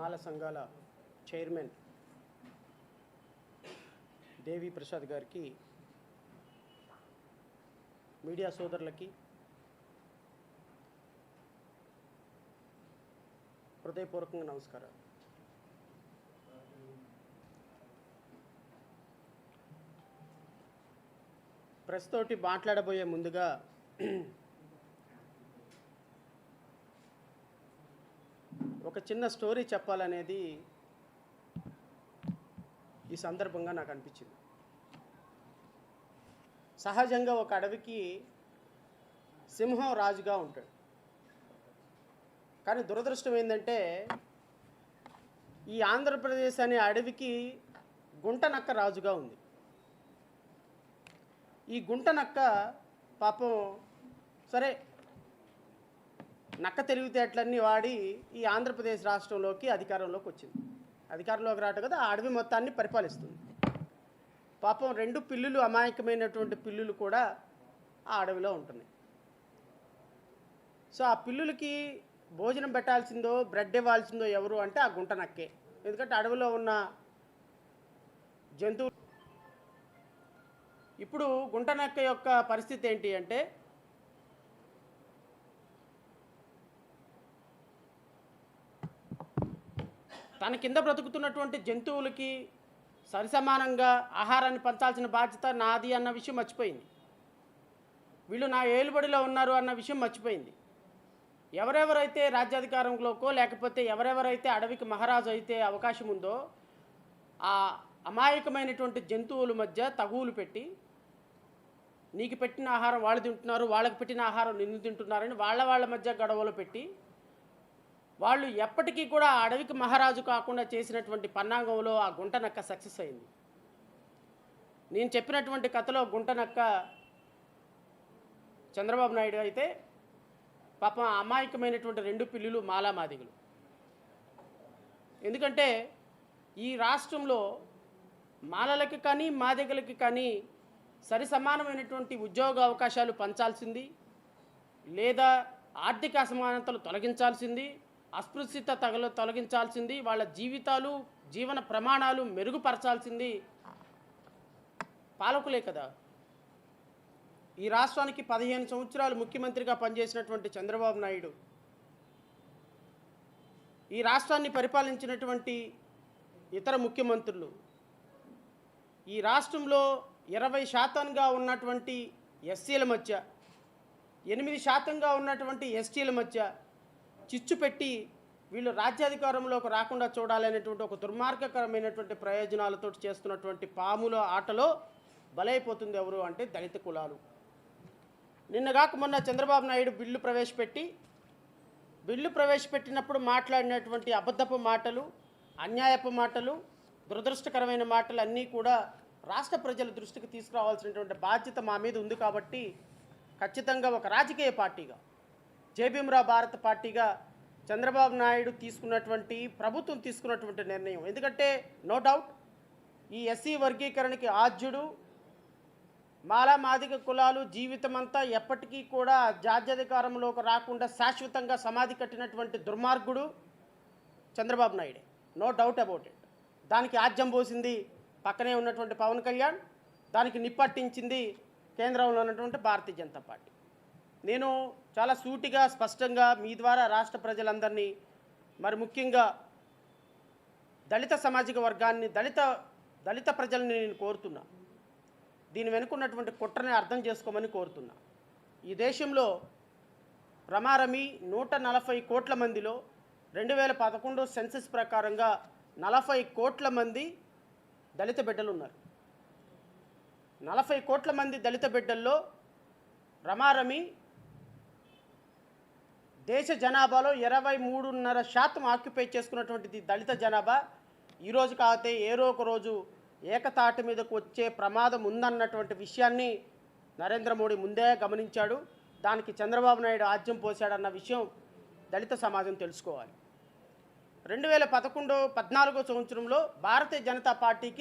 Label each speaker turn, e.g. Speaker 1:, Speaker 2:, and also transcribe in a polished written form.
Speaker 1: మాల సంఘాల చైర్మన్ దేవి ప్రసాద్ గారికి, మీడియా సోదరులకి హృదయపూర్వకంగా నమస్కారాలు. ప్రెస్ తోటి మాట్లాడబోయే ముందుగా ఒక చిన్న స్టోరీ చెప్పాలనేది ఈ సందర్భంగా నాకు అనిపించింది. సహజంగా ఒక అడవికి సింహం రాజుగా ఉంటాడు. కానీ దురదృష్టం ఏంటంటే ఈ ఆంధ్రప్రదేశ్ అనే అడవికి గుంటనక్క రాజుగా ఉంది. ఈ గుంటనక్క పాపం సరే నక్క తెలివితేటలన్నీ వాడి ఈ ఆంధ్రప్రదేశ్ రాష్ట్రంలోకి అధికారంలోకి వచ్చింది. అధికారంలోకి రావటం కదా, ఆ అడవి మొత్తాన్ని పరిపాలిస్తుంది. పాపం 2 పిల్లులు, అమాయకమైనటువంటి పిల్లులు కూడా ఆ అడవిలో ఉంటున్నాయి. సో ఆ పిల్లులకి భోజనం పెట్టాల్సిందో బ్రెడ్ ఇవ్వాల్సిందో ఎవరు అంటే ఆ గుంటనక్కే. ఎందుకంటే అడవిలో ఉన్న జంతువు. ఇప్పుడు గుంటనక్క యొక్క పరిస్థితి ఏంటి అంటే తన కింద బ్రతుకుతున్నటువంటి జంతువులకి సరిసమానంగా ఆహారాన్ని పంచాల్సిన బాధ్యత నాది అన్న విషయం మర్చిపోయింది. వీళ్ళు నా ఏలుబడిలో ఉన్నారు అన్న విషయం మర్చిపోయింది. ఎవరెవరైతే రాజ్యాధికారంలోకో లేకపోతే ఎవరెవరైతే అడవికి మహారాజు అయితే అవకాశం ఉందో ఆ అమాయకమైనటువంటి జంతువుల మధ్య తగువులు పెట్టి నీకు పెట్టిన ఆహారం వాళ్ళు తింటున్నారు, వాళ్ళకి పెట్టిన ఆహారం నిన్ను తింటున్నారని వాళ్ళ మధ్య గొడవలు పెట్టి వాళ్ళు ఎప్పటికీ కూడా ఆ అడవికి మహారాజు కాకుండా చేసినటువంటి పన్నాగంలో ఆ గుంటనక్క సక్సెస్ అయింది. నేను చెప్పినటువంటి కథలో గుంటనక్క చంద్రబాబు నాయుడు అయితే పాపం అమాయకమైనటువంటి 2 పిల్లులు మాలామాదిగలు. ఎందుకంటే ఈ రాష్ట్రంలో మాలలకి కానీ మాదిగలకి కానీ సరి సమానమైనటువంటి ఉద్యోగ అవకాశాలు పంచాల్సింది, లేదా ఆర్థిక అసమానతలు తొలగించాల్సింది, అస్పృశ్యత తొలగించాల్సింది, వాళ్ళ జీవితాలు జీవన ప్రమాణాలు మెరుగుపరచాల్సింది పాలకులే కదా. ఈ రాష్ట్రానికి 15 సంవత్సరాలు ముఖ్యమంత్రిగా పనిచేసినటువంటి చంద్రబాబు నాయుడు, ఈ రాష్ట్రాన్ని పరిపాలించినటువంటి ఇతర ముఖ్యమంత్రులు, ఈ రాష్ట్రంలో 20% ఉన్నటువంటి ఎస్సీల మధ్య 8% ఉన్నటువంటి ఎస్టీల మధ్య చిచ్చు పెట్టి వీళ్ళు రాజ్యాధికారంలోకి రాకుండా చూడాలనేటువంటి ఒక దుర్మార్గకరమైనటువంటి ప్రయోజనాలతో చేస్తున్నటువంటి పాముల ఆటలో బలైపోతుంది ఎవరు అంటే దళిత కులాలు. నిన్నగాక మొన్న చంద్రబాబు నాయుడు బిల్లు ప్రవేశపెట్టినప్పుడు మాట్లాడినటువంటి అబద్ధపు మాటలు, అన్యాయపు మాటలు, దురదృష్టకరమైన మాటలు అన్నీ కూడా రాష్ట్ర ప్రజల దృష్టికి తీసుకురావాల్సినటువంటి బాధ్యత మా మీద ఉంది. కాబట్టి ఖచ్చితంగా ఒక రాజకీయ పార్టీగా, జేబీఎంరావు భారత పార్టీగా చంద్రబాబు నాయుడు ప్రభుత్వం తీసుకున్నటువంటి నిర్ణయం, ఎందుకంటే నో డౌట్ ఈ ఎస్సీ వర్గీకరణకి ఆద్యుడు, మాదిగ కులాలు జీవితమంతా ఎప్పటికీ కూడా రాజ్యాధికారంలోకి రాకుండా శాశ్వతంగా సమాధి కట్టినటువంటి దుర్మార్గుడు చంద్రబాబు నాయుడే, నో డౌట్ అబౌట్ ఇట్. దానికి ఆజ్యం పోసింది పక్కనే ఉన్నటువంటి పవన్ కళ్యాణ్, దానికి నిప్పట్టించింది కేంద్రంలో ఉన్నటువంటి భారతీయ జనతా పార్టీ. నేను చాలా సూటిగా స్పష్టంగా మీ ద్వారా రాష్ట్ర ప్రజలందరినీ, మరి ముఖ్యంగా దళిత సామాజిక వర్గాన్ని, దళిత ప్రజల్ని నేను కోరుతున్నా, దీని వెనుకున్నటువంటి కుట్రని అర్థం చేసుకోమని కోరుతున్నా. ఈ దేశంలో రమారమి 140 కోట్ల మందిలో 2011 సెన్సస్ ప్రకారంగా 40 కోట్ల మంది దళిత బిడ్డలు ఉన్నారు. 40 కోట్ల మంది దళిత బిడ్డల్లో రమారమి దేశ జనాభాలో 23.5% ఆక్యుపై చేసుకున్నటువంటిది దళిత జనాభా. ఈరోజు కాకపోతే ఏరో ఒక రోజు ఏకతాటి మీదకు వచ్చే ప్రమాదం ఉందన్నటువంటి విషయాన్ని నరేంద్ర మోడీ ముందే గమనించాడు. దానికి చంద్రబాబు నాయుడు ఆజ్యం పోశాడన్న విషయం దళిత సమాజం తెలుసుకోవాలి. 2014 సంవత్సరంలో భారతీయ జనతా పార్టీకి